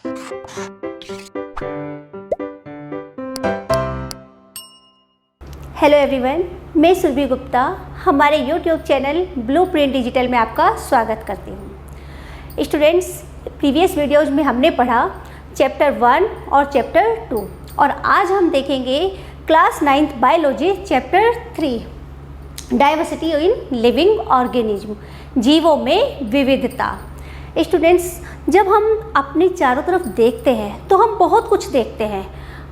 Hello everyone, मैं सुरभि गुप्ता हमारे YouTube channel blueprint digital में आपका स्वागत करती हूँ। स्टूडेंट्स, प्रीवियस वीडियोज़ में हमने पढ़ा चैप्टर 1 और चैप्टर 2 और आज हम देखेंगे class 9th biology chapter 3 diversity in living organism, जीवों में विविधता। स्टूडेंट्स, जब हम अपने चारों तरफ देखते हैं तो हम बहुत कुछ देखते हैं,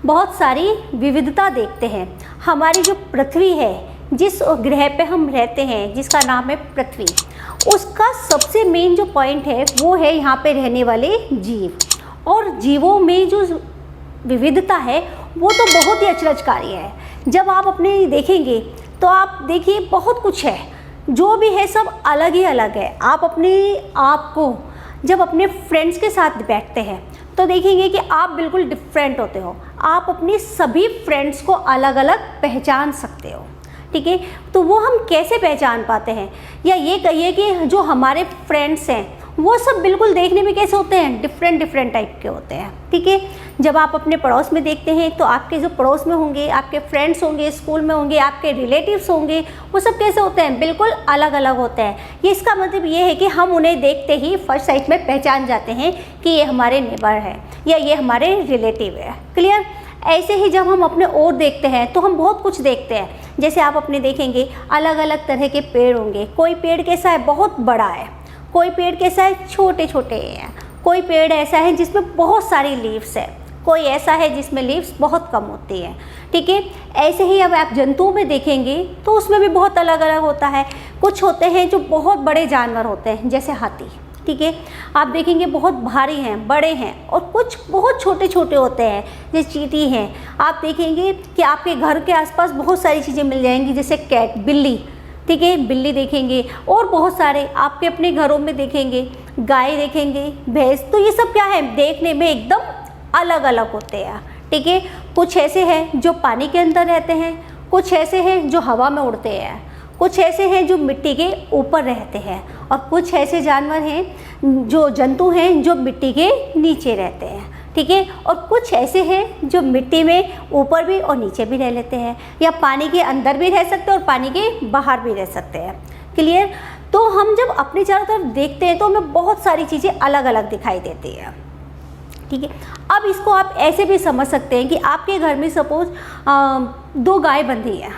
बहुत सारी विविधता देखते हैं। हमारी जो पृथ्वी है, जिस ग्रह पे हम रहते हैं, जिसका नाम है पृथ्वी, उसका सबसे मेन जो पॉइंट है वो है यहाँ पे रहने वाले जीव। और जीवों में जो विविधता है वो तो बहुत ही अचरजकारी है। जब आप अपने देखेंगे तो आप देखिए बहुत कुछ है, जो भी है सब अलग ही अलग है। आप अपने आप को जब अपने फ्रेंड्स के साथ बैठते हैं तो देखेंगे कि आप बिल्कुल डिफरेंट होते हो। आप अपनी सभी फ्रेंड्स को अलग अलग पहचान सकते हो, ठीक है। तो वो हम कैसे पहचान पाते हैं, या ये कहिए कि जो हमारे फ्रेंड्स हैं वो सब बिल्कुल देखने में कैसे होते हैं, डिफरेंट टाइप के होते हैं, ठीक है। जब आप अपने पड़ोस में देखते हैं तो आपके जो पड़ोस में होंगे, आपके फ्रेंड्स होंगे, स्कूल में होंगे, आपके रिलेटिव्स होंगे, वो सब कैसे होते हैं, बिल्कुल अलग अलग होते हैं। ये इसका मतलब ये है कि हम उन्हें देखते ही फर्स्ट साइट में पहचान जाते हैं कि ये हमारे नेबर है या ये हमारे रिलेटिव है। क्लियर। ऐसे ही जब हम अपने और देखते हैं तो हम बहुत कुछ देखते हैं। जैसे आप अपने देखेंगे अलग अलग तरह के पेड़ होंगे। कोई पेड़ कैसा है, बहुत बड़ा है, कोई पेड़ कैसा है, छोटे छोटे हैं, कोई पेड़ ऐसा है जिसमें बहुत सारी लीव्स है, कोई ऐसा है जिसमें लीव्स बहुत कम होती है, ठीक है। ऐसे ही अब आप जंतुओं में देखेंगे तो उसमें भी बहुत अलग अलग होता है। कुछ होते हैं जो बहुत बड़े जानवर होते हैं, जैसे हाथी, ठीक है। आप देखेंगे बहुत भारी हैं, बड़े हैं, और कुछ बहुत छोटे छोटे होते हैं, जैसे चींटी हैं। आप देखेंगे कि आपके घर के आसपास बहुत सारी चीज़ें मिल जाएंगी, जैसे कैट, बिल्ली, ठीक है, बिल्ली देखेंगे, और बहुत सारे आपके अपने घरों में देखेंगे, गाय देखेंगे, भैंस। तो ये सब क्या है, देखने में एकदम अलग अलग होते हैं, ठीक है। कुछ ऐसे हैं जो पानी के अंदर रहते हैं, कुछ ऐसे हैं जो हवा में उड़ते हैं, कुछ ऐसे हैं जो मिट्टी के ऊपर रहते हैं, और कुछ ऐसे जानवर हैं जो जंतु हैं जो मिट्टी के नीचे रहते हैं, ठीक है। और कुछ ऐसे हैं जो मिट्टी में ऊपर भी और नीचे भी रह लेते हैं, या पानी के अंदर भी रह सकते हैं और पानी के बाहर भी रह सकते हैं। क्लियर। तो हम जब अपने चारों तरफ देखते हैं तो हमें बहुत सारी चीज़ें अलग अलग दिखाई देती हैं, ठीक है। अब इसको आप ऐसे भी समझ सकते हैं कि आपके घर में सपोज 2 गाय बंधी है,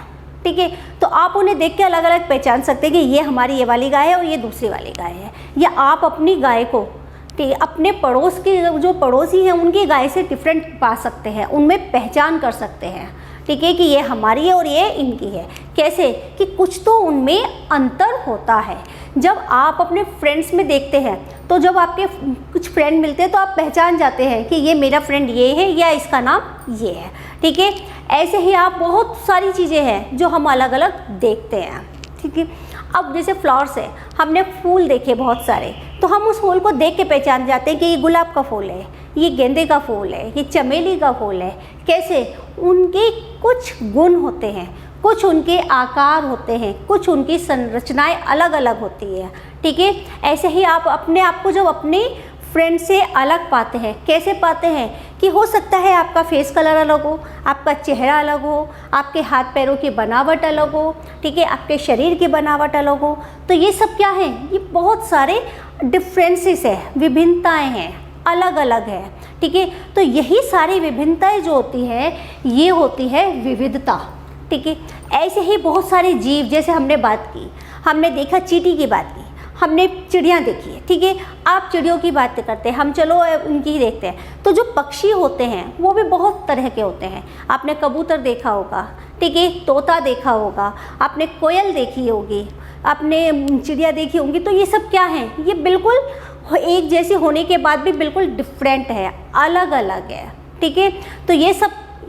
ठीक है। तो आप उन्हें देख के अलग अलग पहचान सकते हैं कि ये हमारी ये वाली गाय है और ये दूसरी वाली गाय है। या आप अपनी गाय को, ठीक है, अपने पड़ोस के जो पड़ोसी हैं उनकी गाय से डिफरेंट पा सकते हैं, उनमें पहचान कर सकते हैं, ठीक है, कि ये हमारी है और ये इनकी है। कैसे कि कुछ तो उनमें अंतर होता है। जब आप अपने फ्रेंड्स में देखते हैं तो जब आपके कुछ फ्रेंड मिलते हैं तो आप पहचान जाते हैं कि ये मेरा फ्रेंड ये है या इसका नाम ये है, ठीक है। ऐसे ही आप बहुत सारी चीज़ें हैं जो हम अलग अलग देखते हैं, ठीक है। अब जैसे फ्लावर्स है, हमने फूल देखे बहुत सारे, तो हम उस फूल को देख के पहचान जाते हैं कि ये गुलाब का फूल है, ये गेंदे का फूल है, ये चमेली का फूल है। कैसे, उनके कुछ गुण होते हैं, कुछ उनके आकार होते हैं, कुछ उनकी संरचनाएं अलग अलग होती है, ठीक है। ऐसे ही आप अपने आप को जब अपने फ्रेंड से अलग पाते हैं, कैसे पाते हैं कि हो सकता है आपका फेस कलर अलग हो, आपका चेहरा अलग हो, आपके हाथ पैरों की बनावट अलग हो, ठीक है, आपके शरीर की बनावट अलग हो। तो ये सब क्या है, ये बहुत सारे डिफरेंसेस है, विभिन्नताएं हैं, अलग अलग है, ठीक है। तो यही सारी विभिन्नताएं जो होती है ये होती है विविधता, ठीक है। ऐसे ही बहुत सारे जीव, जैसे हमने बात की, हमने देखा चींटी की बात की, हमने चिड़ियाँ देखी है, ठीक है। आप चिड़ियों की बात करते हैं, हम चलो उनकी ही देखते हैं। तो जो पक्षी होते हैं वो भी बहुत तरह के होते हैं। आपने कबूतर देखा होगा, ठीक है, तोता देखा होगा, आपने कोयल देखी होगी, आपने चिड़िया देखी होंगी। तो ये सब क्या है, ये बिल्कुल एक जैसी होने के बाद भी बिल्कुल डिफरेंट है, अलग अलग है, ठीक है। तो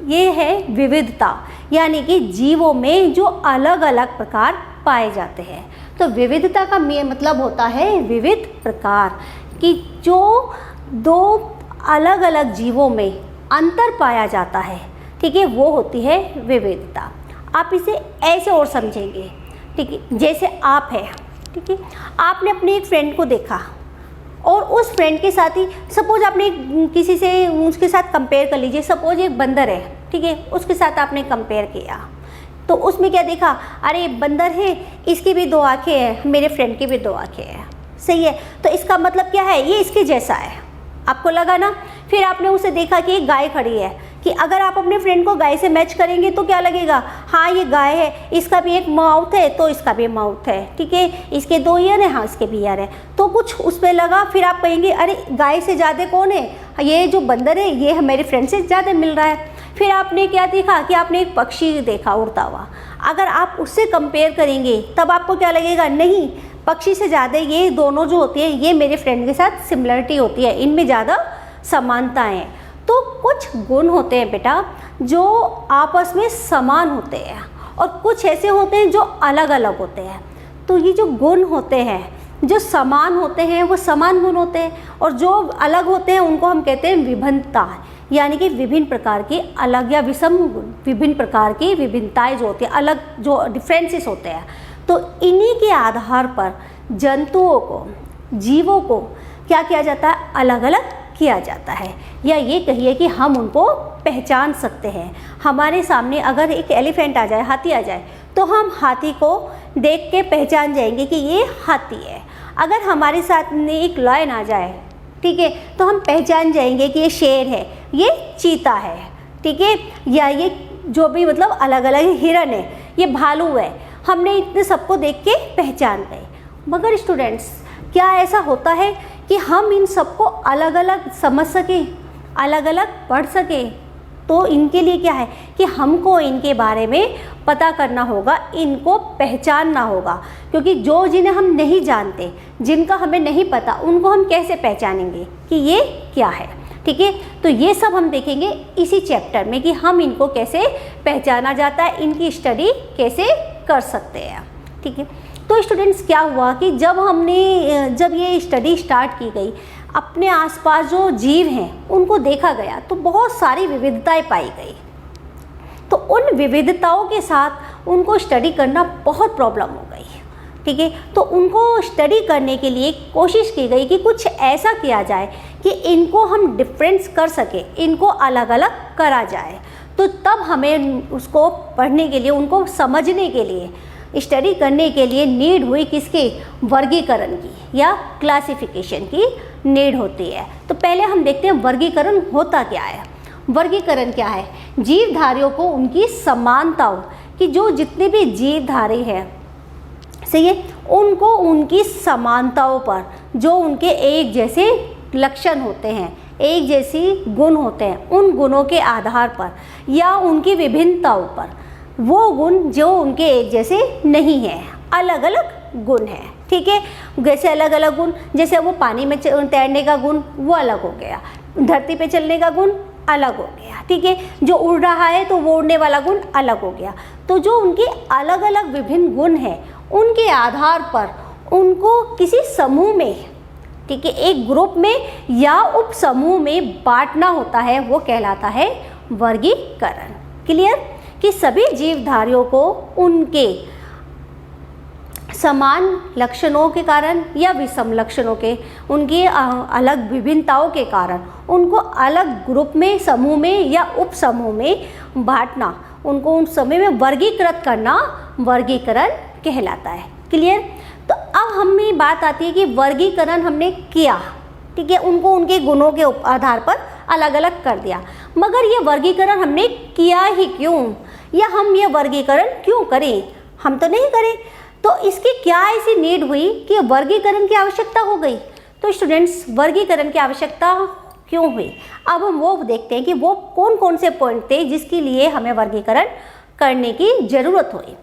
ये है विविधता, यानी कि जीवों में जो अलग अलग प्रकार पाए जाते हैं। तो विविधता का मतलब होता है विविध प्रकार, कि जो 2 अलग अलग जीवों में अंतर पाया जाता है, ठीक है, वो होती है विविधता। आप इसे ऐसे और समझेंगे, ठीक है। जैसे आप है, ठीक है, आपने अपने एक फ्रेंड को देखा और उस फ्रेंड के साथ ही सपोज आपने किसी से उसके साथ कंपेयर कर लीजिए, सपोज एक बंदर है, ठीक है, उसके साथ आपने कंपेयर किया तो उसमें क्या देखा, अरे बंदर है, इसकी भी 2 आँखें हैं, मेरे फ्रेंड की भी 2 आँखें हैं, सही है, तो इसका मतलब क्या है, ये इसके जैसा है, आपको लगा ना। फिर आपने उसे देखा कि एक गाय खड़ी है, कि अगर आप अपने फ्रेंड को गाय से मैच करेंगे तो क्या लगेगा, हाँ ये गाय है, इसका भी एक माउथ है तो इसका भी माउथ है, ठीक है, इसके 2 ईयर है, हाँ इसके भी ईयर है, तो कुछ उस पर लगा। फिर आप कहेंगे अरे गाय से ज़्यादा कौन है, ये जो बंदर है ये मेरे फ्रेंड से ज़्यादा मिल रहा है। फिर आपने क्या देखा कि आपने एक पक्षी देखा उड़ता हुआ, अगर आप उससे कंपेयर करेंगे तब आपको क्या लगेगा, नहीं पक्षी से ज़्यादा ये दोनों जो होती है ये मेरे फ्रेंड के साथ सिमिलरिटी होती है, इनमें ज़्यादा समानताएं हैं। तो कुछ गुण होते हैं बेटा जो आपस में समान होते हैं और कुछ ऐसे होते हैं जो अलग अलग होते हैं। तो ये जो गुण होते हैं जो समान होते हैं वो समान गुण होते हैं, और जो अलग होते हैं उनको हम कहते हैं विभिन्नता, यानी कि विभिन्न प्रकार की अलग या विषम गुण, विभिन्न प्रकार की विभिन्नताएं जो होती हैं, अलग जो डिफरेंसेस होते हैं। तो इन्हीं के आधार पर जंतुओं को, जीवों को क्या किया जाता है, अलग अलग किया जाता है, या ये कहिए कि हम उनको पहचान सकते हैं। हमारे सामने अगर एक एलिफेंट आ जाए, हाथी आ जाए, तो हम हाथी को देख के पहचान जाएंगे कि ये हाथी है। अगर हमारे साथ में एक लायन आ जाए, ठीक है, तो हम पहचान जाएंगे कि ये शेर है, ये चीता है, ठीक है, या ये जो भी मतलब अलग अलग हिरन है, ये भालू है, हमने इतने सबको देख के पहचान गए। मगर स्टूडेंट्स क्या ऐसा होता है कि हम इन सबको अलग अलग समझ सकें, अलग अलग पढ़ सकें? तो इनके लिए क्या है कि हमको इनके बारे में पता करना होगा, इनको पहचानना होगा, क्योंकि जो जिन्हें हम नहीं जानते, जिनका हमें नहीं पता, उनको हम कैसे पहचानेंगे कि ये क्या है, ठीक है। तो ये सब हम देखेंगे इसी चैप्टर में कि हम इनको कैसे पहचाना जाता है, इनकी स्टडी कैसे कर सकते हैं, ठीक है। तो स्टूडेंट्स क्या हुआ कि जब ये स्टडी स्टार्ट की गई, अपने आसपास जो जीव हैं उनको देखा गया तो बहुत सारी विविधताएं पाई गई। तो उन विविधताओं के साथ उनको स्टडी करना बहुत प्रॉब्लम हो गई, ठीक है। तो उनको स्टडी करने के लिए कोशिश की गई कि कुछ ऐसा किया जाए कि इनको हम डिफरेंस कर सके, इनको अलग अलग करा जाए। तो तब हमें उसको पढ़ने के लिए, उनको समझने के लिए, स्टडी करने के लिए नीड हुई किसकी, वर्गीकरण की या क्लासिफिकेशन की नीड होती है। तो पहले हम देखते हैं वर्गीकरण होता क्या है। वर्गीकरण क्या है, जीवधारियों को उनकी समानताओं कि जो जितने भी जीवधारी हैं, सही है, उनको उनकी समानताओं पर, जो उनके एक जैसे लक्षण होते हैं, एक जैसी गुण होते हैं, उन गुणों के आधार पर या उनकी विभिन्नताओं पर, वो गुण जो उनके एक जैसे नहीं है, अलग अलग गुण है, ठीक है। जैसे अलग अलग गुण, जैसे वो पानी में तैरने का गुण वो अलग हो गया, धरती पे चलने का गुण अलग हो गया, ठीक है। जो उड़ रहा है तो वो उड़ने वाला गुण अलग हो गया। तो जो उनके अलग अलग विभिन्न गुण हैं, उनके आधार पर उनको किसी समूह में, ठीक है, एक ग्रुप में या उप समूह में बांटना होता है, वो कहलाता है वर्गीकरण। क्लियर कि सभी जीवधारियों को उनके समान लक्षणों के कारण या विषम लक्षणों के, उनकी अलग विभिन्नताओं के कारण उनको अलग ग्रुप में, समूह में या उप समूह में बांटना, उनको उन समूह में वर्गीकृत करना वर्गीकरण कहलाता है। क्लियर। तो अब हमें बात आती है कि वर्गीकरण हमने किया, ठीक है, उनको उनके गुणों के आधार पर अलग अलग कर दिया, मगर ये वर्गीकरण हमने किया ही क्यों, या हम ये वर्गीकरण क्यों करें, हम तो नहीं करें। तो इसकी क्या ऐसी नीड हुई कि वर्गीकरण की आवश्यकता हो गई। तो स्टूडेंट्स वर्गीकरण की आवश्यकता क्यों हुई, अब हम वो देखते हैं कि वो कौन कौन से पॉइंट थे जिसके लिए हमें वर्गीकरण करने की ज़रूरत हुई।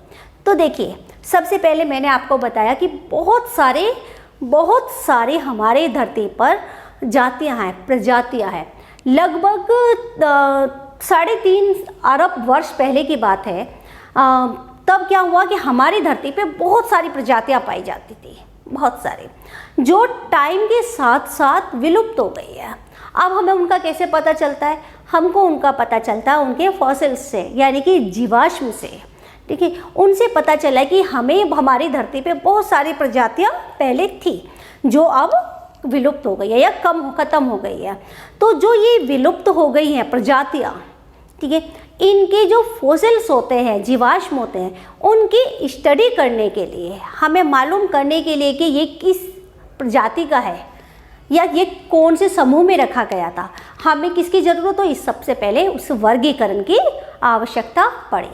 तो देखिए, सबसे पहले मैंने आपको बताया कि बहुत सारे हमारे धरती पर जातियां हैं, प्रजातियां हैं। लगभग 3.5 अरब वर्ष पहले की बात है। तब क्या हुआ कि हमारी धरती पे बहुत सारी प्रजातियां पाई जाती थी, बहुत सारे, जो टाइम के साथ साथ विलुप्त हो गई है। अब हमें उनका कैसे पता चलता है, हमको उनका पता चलता है उनके फॉसिल्स से, यानी कि जीवाश्म से, ठीक है। उनसे पता चला कि हमें हमारी धरती पे बहुत सारी प्रजातियां पहले थी जो अब विलुप्त हो गई है या खत्म हो गई है। तो जो ये विलुप्त हो गई हैं प्रजातियाँ, ठीक है, इनके जो फॉसिल्स होते हैं, जीवाश्म होते हैं, उनकी स्टडी करने के लिए, हमें मालूम करने के लिए कि ये किस प्रजाति का है या ये कौन से समूह में रखा गया था, हमें किसकी ज़रूरत हो, इस सबसे पहले उस वर्गीकरण की आवश्यकता पड़ी।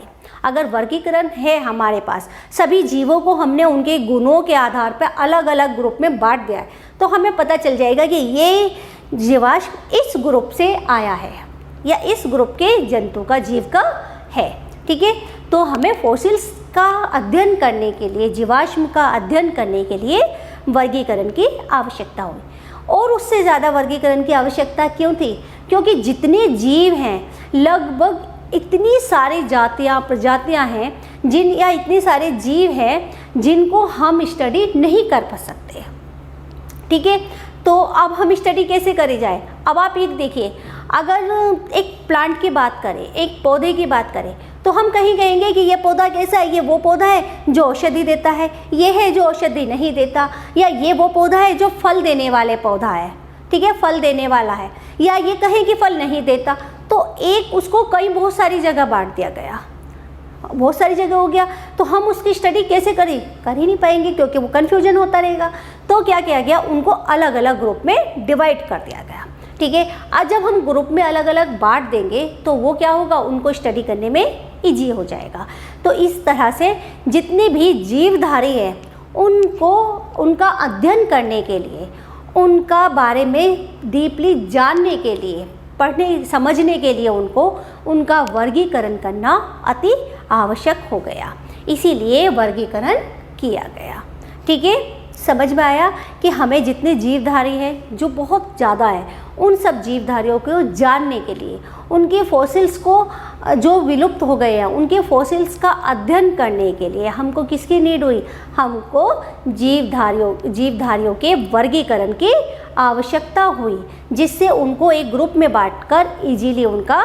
अगर वर्गीकरण है हमारे पास, सभी जीवों को हमने उनके गुणों के आधार पर अलग अलग ग्रुप में बांट दिया है, तो हमें पता चल जाएगा कि ये जीवाश्म इस ग्रुप से आया है या इस ग्रुप के जंतु का, जीव का है। ठीक है, तो हमें फॉसिल्स का अध्ययन करने के लिए, जीवाश्म का अध्ययन करने के लिए वर्गीकरण की आवश्यकता हुई। और उससे ज़्यादा वर्गीकरण की आवश्यकता क्यों थी? क्योंकि जितने जीव हैं, लगभग इतनी सारी जातियाँ, प्रजातियाँ हैं इतने सारे जीव हैं जिनको हम स्टडी नहीं कर सकते। ठीक है, तो अब हम स्टडी कैसे करी जाए? अब आप एक देखिए, अगर एक प्लांट की बात करें, एक पौधे की बात करें, तो हम कहीं कहेंगे कि ये पौधा कैसा है, ये वो पौधा है जो औषधि देता है, ये है जो औषधि नहीं देता, या ये वो पौधा है जो फल देने वाले पौधा है, ठीक है, फल देने वाला है, या ये कहें कि फल नहीं देता। तो एक उसको बहुत सारी जगह बांट दिया गया, बहुत सारी जगह हो गया, तो हम उसकी स्टडी कैसे कर ही नहीं पाएंगे, क्योंकि वो कन्फ्यूजन होता रहेगा। तो क्या किया गया, उनको अलग अलग ग्रुप में डिवाइड कर दिया गया। ठीक है, आज जब हम ग्रुप में अलग अलग बांट देंगे तो वो क्या होगा, उनको स्टडी करने में ईजी हो जाएगा। तो इस तरह से जितने भी जीवधारी हैं उनको, उनका अध्ययन करने के लिए, उनका बारे में डीपली जानने के लिए, पढ़ने समझने के लिए उनका वर्गीकरण करना अति आवश्यक हो गया, इसीलिए वर्गीकरण किया गया। ठीक है, समझ में आया कि हमें जितने जीवधारी हैं, जो बहुत ज़्यादा है, उन सब जीवधारियों को जानने के लिए, उनके फॉसिल्स को जो विलुप्त हो गए हैं, उनके फॉसिल्स का अध्ययन करने के लिए हमको किसकी नीड हुई, हमको जीवधारियों के वर्गीकरण की आवश्यकता हुई, जिससे उनको एक ग्रुप में बांटकर इजीली उनका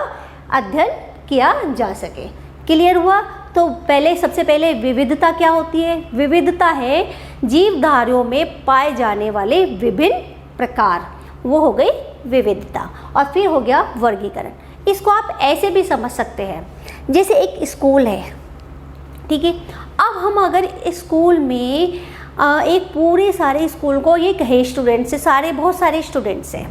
अध्ययन किया जा सके। क्लियर हुआ? तो सबसे पहले विविधता क्या होती है? विविधता है जीवधारियों में पाए जाने वाले विभिन्न प्रकार, वो हो गई विविधता। और फिर हो गया वर्गीकरण। इसको आप ऐसे भी समझ सकते हैं, जैसे एक स्कूल है, ठीक है, अब हम अगर स्कूल में एक पूरे सारे स्कूल को ये कहे स्टूडेंट्स से, बहुत सारे स्टूडेंट्स हैं,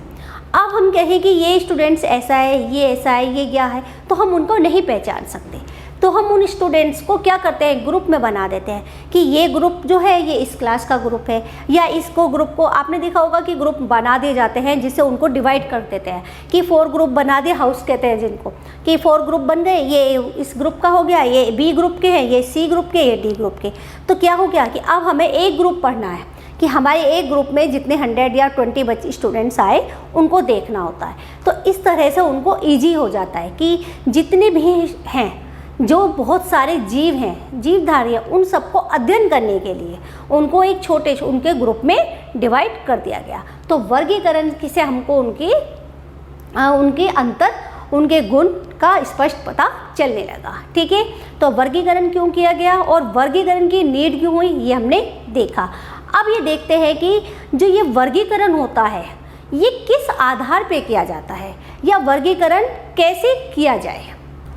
अब हम कहें कि ये स्टूडेंट्स ऐसा है, ये ऐसा है, ये क्या है, तो हम उनको नहीं पहचान सकते। तो हम उन स्टूडेंट्स को क्या करते हैं, ग्रुप में बना देते हैं कि ये ग्रुप जो है ये इस क्लास का ग्रुप है, या इसको ग्रुप को आपने देखा होगा कि ग्रुप बना दिए जाते हैं, जिससे उनको डिवाइड कर देते हैं कि 4 ग्रुप बना दिए, हाउस कहते हैं जिनको, कि 4 ग्रुप बन गए, ये इस ग्रुप का हो गया, ये बी ग्रुप के हैं, ये सी ग्रुप के, ये डी ग्रुप के। तो क्या हो गया कि अब हमें एक ग्रुप पढ़ना है कि हमारे एक ग्रुप में जितने 100 या 20 स्टूडेंट्स आए उनको देखना होता है। तो इस तरह से उनको ईजी हो जाता है कि जितने भी हैं, जो बहुत सारे जीव हैं, जीवधारी हैं, उन सबको अध्ययन करने के लिए उनको एक छोटे उनके ग्रुप में डिवाइड कर दिया गया। तो वर्गीकरण से हमको उनके अंतर, उनके गुण का स्पष्ट पता चलने लगा। ठीक है, तो वर्गीकरण क्यों किया गया और वर्गीकरण की नीड क्यों हुई, ये हमने देखा। अब ये देखते हैं कि जो ये वर्गीकरण होता है ये किस आधार पे किया जाता है, या वर्गीकरण कैसे किया जाए।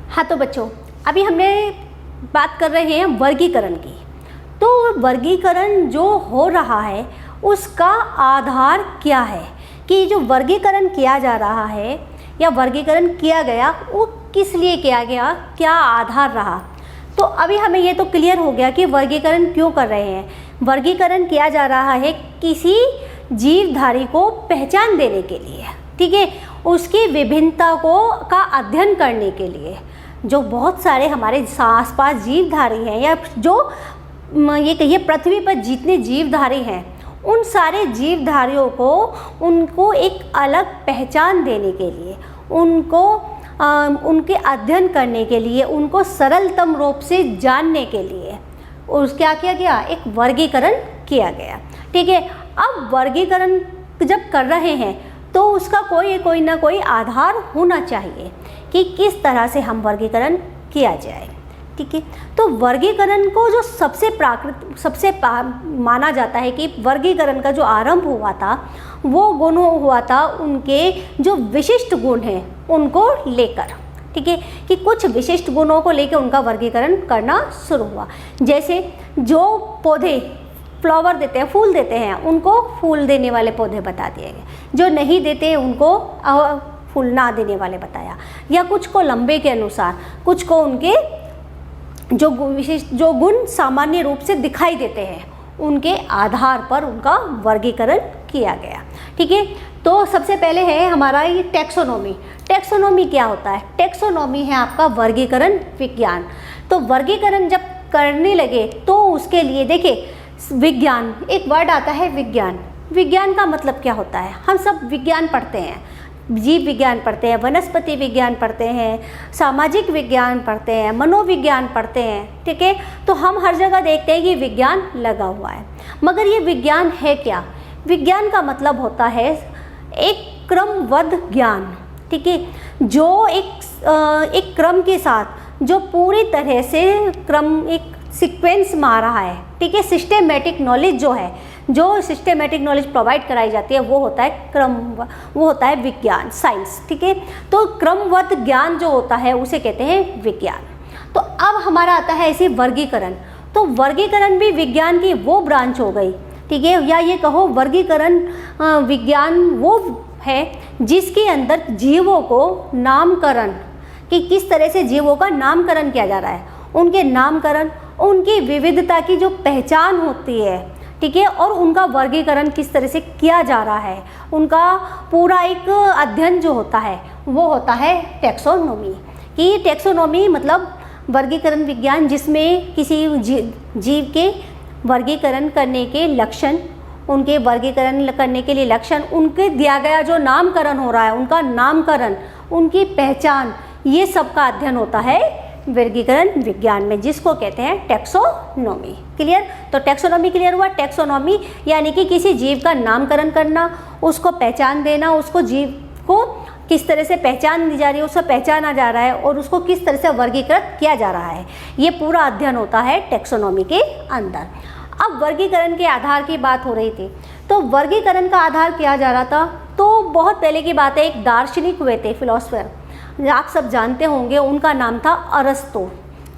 हाँ, तो बच्चों अभी हमने बात कर रहे हैं वर्गीकरण की। तो वर्गीकरण जो हो रहा है उसका आधार क्या है, कि जो वर्गीकरण किया जा रहा है या वर्गीकरण किया गया वो किस लिए किया गया, क्या आधार रहा। तो अभी हमें ये तो क्लियर हो गया कि वर्गीकरण क्यों कर रहे हैं। वर्गीकरण किया जा रहा है किसी जीवधारी को पहचान देने के लिए, ठीक है, उसकी विभिन्नता का अध्ययन करने के लिए। जो बहुत सारे हमारे आसपास जीवधारी हैं, या जो ये कहिए पृथ्वी पर जितने जीवधारी हैं, उन सारे जीवधारियों को उनको एक अलग पहचान देने के लिए, उनके अध्ययन करने के लिए, उनको सरलतम रूप से जानने के लिए क्या किया गया, एक वर्गीकरण किया गया। ठीक है, अब वर्गीकरण जब कर रहे हैं तो उसका कोई ना कोई आधार होना चाहिए कि किस तरह से हम वर्गीकरण किया जाए। ठीक है। तो वर्गीकरण को जो सबसे माना जाता है कि वर्गीकरण का जो आरंभ हुआ था वो गुण हुआ था उनके जो विशिष्ट गुण हैं उनको लेकर, ठीक है, कि कुछ विशिष्ट गुणों को लेकर उनका वर्गीकरण करना शुरू हुआ। जैसे जो पौधे फ्लावर देते हैं, फूल देते हैं, उनको फूल देने वाले पौधे बता दिए गए, जो नहीं देते उनको फूल ना देने वाले बताया, या कुछ को लंबे के अनुसार, कुछ को उनके जो विशिष्ट जो गुण सामान्य रूप से दिखाई देते हैं उनके आधार पर उनका वर्गीकरण किया गया, ठीक है। तो सबसे पहले है हमारा ये टैक्सोनॉमी। टैक्सोनॉमी क्या होता है? टैक्सोनॉमी है आपका वर्गीकरण विज्ञान। तो वर्गीकरण जब करने लगे तो उसके लिए देखिए, विज्ञान एक वर्ड आता है विज्ञान। विज्ञान का मतलब क्या होता है? हम सब विज्ञान पढ़ते हैं, जीव विज्ञान पढ़ते हैं, वनस्पति विज्ञान पढ़ते हैं, सामाजिक विज्ञान पढ़ते हैं, मनोविज्ञान पढ़ते हैं, ठीक है। तो हम हर जगह देखते हैं कि विज्ञान लगा हुआ है, मगर ये विज्ञान है क्या? विज्ञान का मतलब होता है एक क्रमबद्ध ज्ञान, ठीक है, जो एक क्रम के साथ जो पूरी तरह से एक सीक्वेंस में आ रहा है, ठीक है। सिस्टेमेटिक नॉलेज जो है, जो सिस्टेमेटिक नॉलेज प्रोवाइड कराई जाती है वो होता है वो होता है विज्ञान, साइंस, ठीक है। तो क्रमबद्ध ज्ञान जो होता है उसे कहते हैं विज्ञान। तो अब हमारा आता है ऐसे वर्गीकरण। तो वर्गीकरण भी विज्ञान की वो ब्रांच हो गई, ठीक है, या ये कहो वर्गीकरण विज्ञान वो है जिसके अंदर जीवों को नामकरण, कि किस तरह से जीवों का नामकरण किया जा रहा है, उनके नामकरण, उनकी विविधता की जो पहचान होती है, ठीक है, और उनका वर्गीकरण किस तरह से किया जा रहा है, उनका पूरा एक अध्ययन जो होता है वो होता है टैक्सोनॉमी। कि टैक्सोनॉमी मतलब वर्गीकरण विज्ञान जिसमें किसी जीव के वर्गीकरण करने के लक्षण, उनके वर्गीकरण करने के लिए लक्षण, उनके दिया गया जो नामकरण हो रहा है, उनका नामकरण, उनकी पहचान, ये सब का अध्ययन होता है वर्गीकरण विज्ञान में, जिसको कहते हैं टैक्सोनॉमी। क्लियर? तो टैक्सोनॉमी क्लियर हुआ। टैक्सोनॉमी यानी कि किसी जीव का नामकरण करना, उसको पहचान देना, उसको जीव को किस तरह से पहचान दी जा रही है, उसको पहचाना जा रहा है और उसको किस तरह से वर्गीकृत किया जा रहा है, ये पूरा अध्ययन होता है टैक्सोनॉमी के अंदर। अब वर्गीकरण के आधार की बात हो रही थी, तो वर्गीकरण का आधार किया जा रहा था, तो बहुत पहले की बात है, एक दार्शनिक हुए थे, फिलोसफर, आप सब जानते होंगे, उनका नाम था अरस्तु।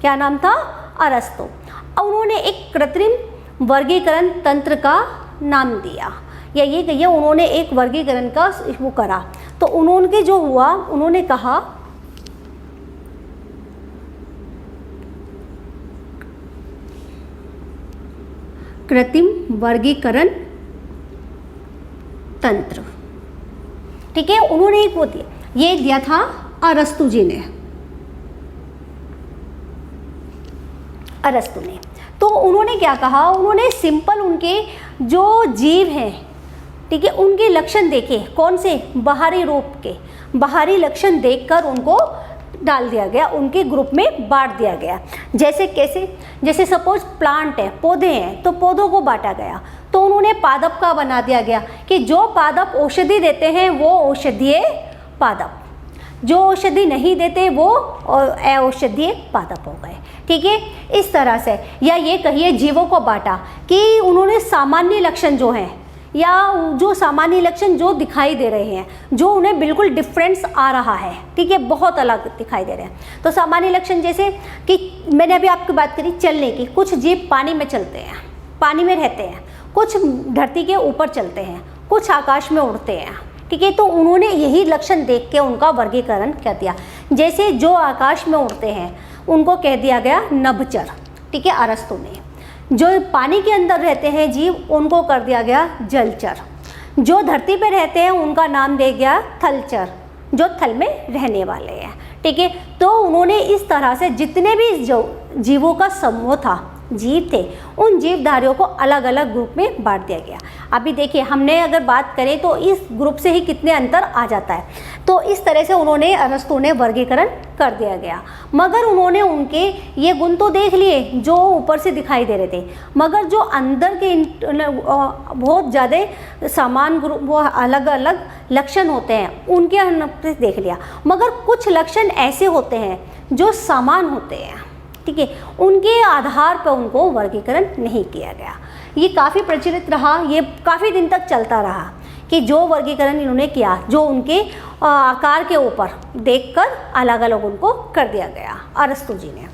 क्या नाम था? अरस्तु। और उन्होंने एक कृत्रिम वर्गीकरण तंत्र का नाम दिया, या ये कहिए उन्होंने एक वर्गीकरण का वो करा। तो उन्होंने जो हुआ, उन्होंने कहा कृत्रिम वर्गीकरण तंत्र, ठीक है। उन्होंने एक वो दिया, ये दिया था अरस्तु जी ने, अरस्तु ने। तो उन्होंने क्या कहा, उन्होंने सिंपल उनके जो जीव हैं, ठीक है, उनके लक्षण देखे, कौन से? बाहरी रूप के, बाहरी लक्षण देखकर उनको डाल दिया गया, उनके ग्रुप में बांट दिया गया। जैसे कैसे? जैसे सपोज प्लांट है, पौधे हैं, तो पौधों को बांटा गया, तो उन्होंने पादप का बना दिया गया कि जो पादप औषधि देते हैं वो औषधीय पादप, जो औषधि नहीं देते वो अऔषधीय पादप हो गए, ठीक है। इस तरह से, या ये कहिए जीवों को बांटा कि उन्होंने सामान्य लक्षण जो हैं, या जो सामान्य लक्षण जो दिखाई दे रहे हैं, जो उन्हें बिल्कुल डिफरेंस आ रहा है, ठीक है, बहुत अलग दिखाई दे रहे हैं। तो सामान्य लक्षण जैसे कि मैंने अभी आपकी बात करी चलने की, कुछ जीव पानी में चलते हैं, पानी में रहते हैं, कुछ धरती के ऊपर चलते हैं, कुछ आकाश में उड़ते हैं, ठीक है। तो उन्होंने यही लक्षण देख के उनका वर्गीकरण कर दिया। जैसे जो आकाश में उड़ते हैं उनको कह दिया गया नभचर, ठीक है, अरस्तु ने। जो पानी के अंदर रहते हैं जीव, उनको कर दिया गया जलचर। जो धरती पे रहते हैं उनका नाम दे गया थलचर, जो थल में रहने वाले हैं, ठीक है। तो उन्होंने इस तरह से जितने भी जो जीवों का समूह था, जीव थे, उन जीवधारियों को अलग अलग ग्रुप में बांट दिया गया। अभी देखिए, हमने अगर बात करें तो इस ग्रुप से ही कितने अंतर आ जाता है। तो इस तरह से उन्होंने, अरस्तु ने वर्गीकरण कर दिया गया। मगर उन्होंने उनके ये गुण तो देख लिए जो ऊपर से दिखाई दे रहे थे, मगर जो अंदर के बहुत ज़्यादा समान ग्रुप, वो अलग अलग लक्षण होते हैं, उनके देख लिया। मगर कुछ लक्षण ऐसे होते हैं जो समान होते हैं, ठीक है, उनके आधार पर उनको वर्गीकरण नहीं किया गया। ये काफ़ी प्रचलित रहा, ये काफ़ी दिन तक चलता रहा कि जो वर्गीकरण इन्होंने किया, जो उनके आकार के ऊपर देखकर अलग अलग उनको कर दिया गया अरस्तु जी ने।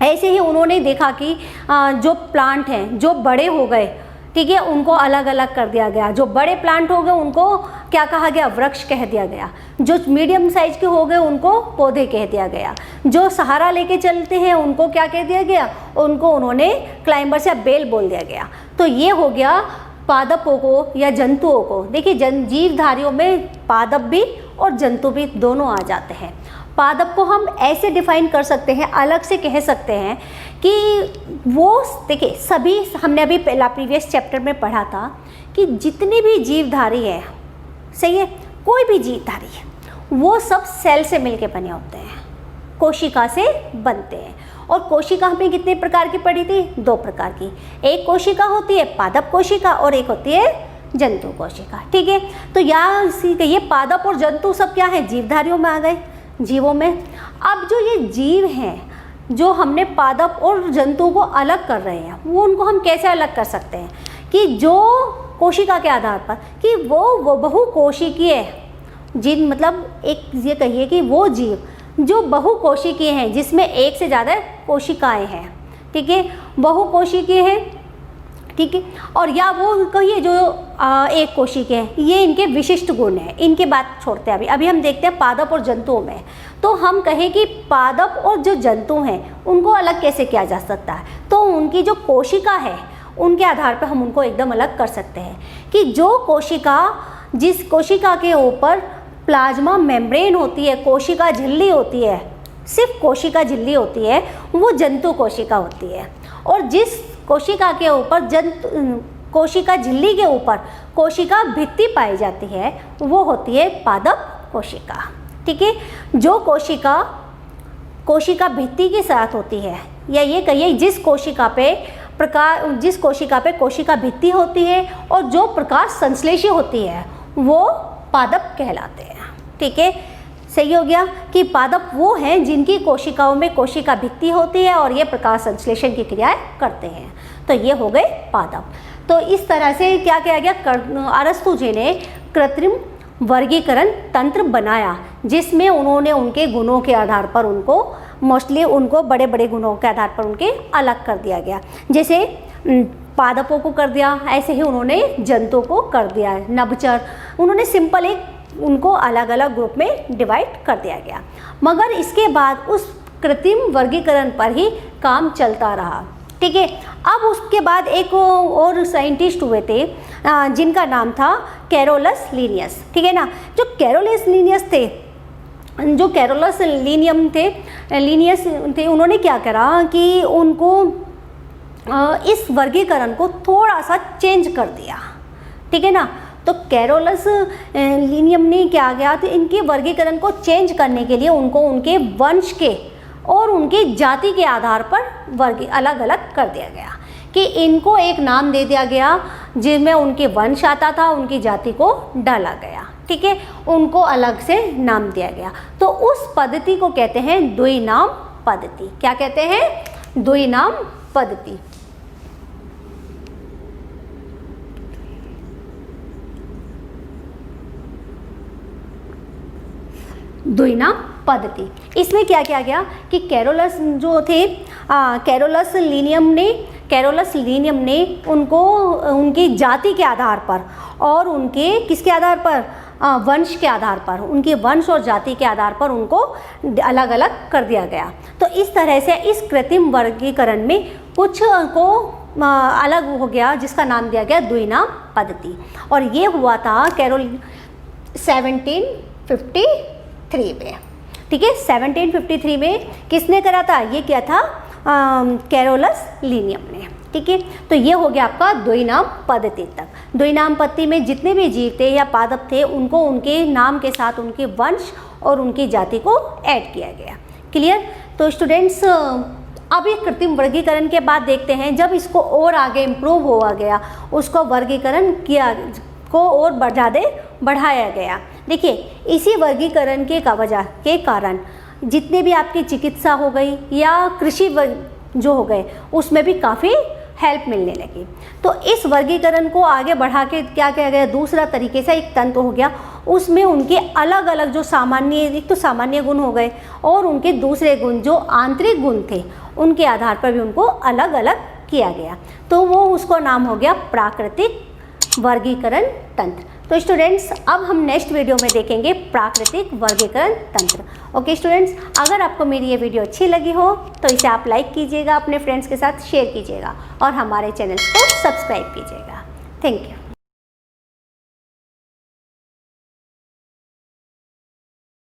ऐसे ही उन्होंने देखा कि जो प्लांट हैं जो बड़े हो गए, ठीक है, उनको अलग अलग कर दिया गया। जो बड़े प्लांट हो गए उनको क्या कहा गया, वृक्ष कह दिया गया। जो मीडियम साइज के हो गए उनको पौधे कह दिया गया। जो सहारा लेके चलते हैं उनको क्या कह दिया गया, उनको उन्होंने क्लाइंबर्स या बेल बोल दिया गया। तो ये हो गया पादपों को या जंतुओं को। देखिए जीवधारियों में पादप भी और जंतु भी दोनों आ जाते हैं। पादप को हम ऐसे डिफाइन कर सकते हैं, अलग से कह सकते हैं कि वो, देखिए सभी, हमने अभी पहला प्रीवियस चैप्टर में पढ़ा था कि जितने भी जीवधारी हैं, सही है, कोई भी जीवधारी है, वो सब सेल से मिलके बने होते हैं, कोशिका से बनते हैं। और कोशिका हमने कितने प्रकार की पढ़ी थी, 2 प्रकार की। एक कोशिका होती है पादप कोशिका और एक होती है जंतु कोशिका, ठीक है। तो यहाँ ये पादप और जंतु सब क्या है, जीवधारियों में आ गए, जीवों में। अब जो ये जीव हैं, जो हमने पादप और जंतु को अलग कर रहे हैं, वो उनको हम कैसे अलग कर सकते हैं कि जो कोशिका के आधार पर कि वो बहुकोशिकीय जीव, मतलब एक ये कहिए कि वो जीव जो बहुकोशिकीय हैं, जिसमें एक से ज़्यादा कोशिकाएं हैं, ठीक है, बहुकोशिकीय हैं, ठीक है। और या वो कहिए जो एक कोशिकीय है, ये इनके विशिष्ट गुण हैं। इनके बात छोड़ते हैं अभी हम देखते हैं पादप और जंतुओं में। तो हम कहें कि पादप और जो जंतु हैं उनको अलग कैसे किया जा सकता है, तो उनकी जो कोशिका है उनके आधार पर हम उनको एकदम अलग कर सकते हैं कि जो कोशिका, जिस कोशिका के ऊपर प्लाज्मा मेम्ब्रेन होती है, कोशिका झिल्ली होती है, सिर्फ कोशिका झिल्ली होती है, वो जंतु कोशिका होती है। और जिस कोशिका के ऊपर कोशिका झिल्ली के ऊपर कोशिका भित्ति पाई जाती है, वो होती है पादप कोशिका, ठीक है। जो कोशिका भित्ति के साथ होती है, या ये कहिए जिस कोशिका पे कोशिका भित्ति होती है और जो प्रकाश संश्लेषी होती है, वो पादप कहलाते हैं, ठीक है। सही हो गया कि पादप वो हैं जिनकी कोशिकाओं में कोशिका भित्ति होती है और ये प्रकाश संश्लेषण की क्रियाएं करते हैं। तो ये हो गए पादप। तो इस तरह से क्या किया गया, अरस्तु जी ने कृत्रिम वर्गीकरण तंत्र बनाया, जिसमें उन्होंने उनके गुणों के आधार पर उनको मोस्टली उनको बड़े बड़े गुणों के आधार पर उनके अलग कर दिया गया। जैसे पादपों को कर दिया, ऐसे ही उन्होंने जंतुओं को कर दिया, नभचर, उन्होंने सिंपल एक उनको अलग अलग ग्रुप में डिवाइड कर दिया गया। मगर इसके बाद उस कृत्रिम वर्गीकरण पर ही काम चलता रहा, ठीक है। अब उसके बाद एक और साइंटिस्ट हुए थे जिनका नाम था कैरोलस लीनियस, ठीक है ना। जो कैरोलस लीनियस थे, उन्होंने क्या करा कि उनको इस वर्गीकरण को थोड़ा सा चेंज कर दिया, ठीक है ना। तो कैरोलस लीनियम ने क्या किया, तो इनके वर्गीकरण को चेंज करने के लिए उनको उनके वंश के और उनकी जाति के आधार पर अलग अलग कर दिया गया कि इनको एक नाम दे दिया गया जिसमें उनके वंश आता था, उनकी जाति को डाला गया, ठीक है, उनको अलग से नाम दिया गया। तो उस पद्धति को कहते हैं द्विनाम पद्धति। क्या कहते हैं, द्विनाम पद्धति। द्विनाम पद्धति, इसमें क्या किया गया कि कैरोलस जो थे, कैरोलस लीनियम ने उनको उनकी जाति के आधार पर और उनके किसके आधार पर, वंश के आधार पर, उनके वंश और जाति के आधार पर उनको अलग अलग कर दिया गया। तो इस तरह से इस कृत्रिम वर्गीकरण में कुछ को अलग हो गया, जिसका नाम दिया गया द्विनाम पद्धति। और ये हुआ था 1753 में, ठीक है। 1753 में किसने करा था, ये किया था कैरोलस लीनियम ने, ठीक है। तो ये हो गया आपका द्विनाम पद्धति तक। द्विनाम पद्धति में जितने भी जीव थे या पादप थे, उनको उनके नाम के साथ उनके वंश और उनकी जाति को ऐड किया गया। क्लियर। तो स्टूडेंट्स, अब ये कृत्रिम वर्गीकरण के बाद देखते हैं, जब इसको और आगे इम्प्रूव हुआ गया, उसको वर्गीकरण किया को और ज़्यादा बढ़ाया गया। देखिए, इसी वर्गीकरण के वजह के कारण जितने भी आपकी चिकित्सा हो गई या कृषि जो हो गए उसमें भी काफ़ी हेल्प मिलने लगी। तो इस वर्गीकरण को आगे बढ़ा के क्या किया गया, दूसरा तरीके से एक तंत्र हो गया, उसमें उनके अलग अलग जो सामान्य, एक तो सामान्य गुण हो गए और उनके दूसरे गुण जो आंतरिक गुण थे उनके आधार पर भी उनको अलग अलग किया गया। तो वो उसको नाम हो गया प्राकृतिक वर्गीकरण तंत्र। तो स्टूडेंट्स अब हम नेक्स्ट वीडियो में देखेंगे प्राकृतिक वर्गीकरण तंत्र। ओके स्टूडेंट्स, अगर आपको मेरी ये वीडियो अच्छी लगी हो तो इसे आप लाइक कीजिएगा, अपने फ्रेंड्स के साथ शेयर कीजिएगा और हमारे चैनल को सब्सक्राइब कीजिएगा। Thank you.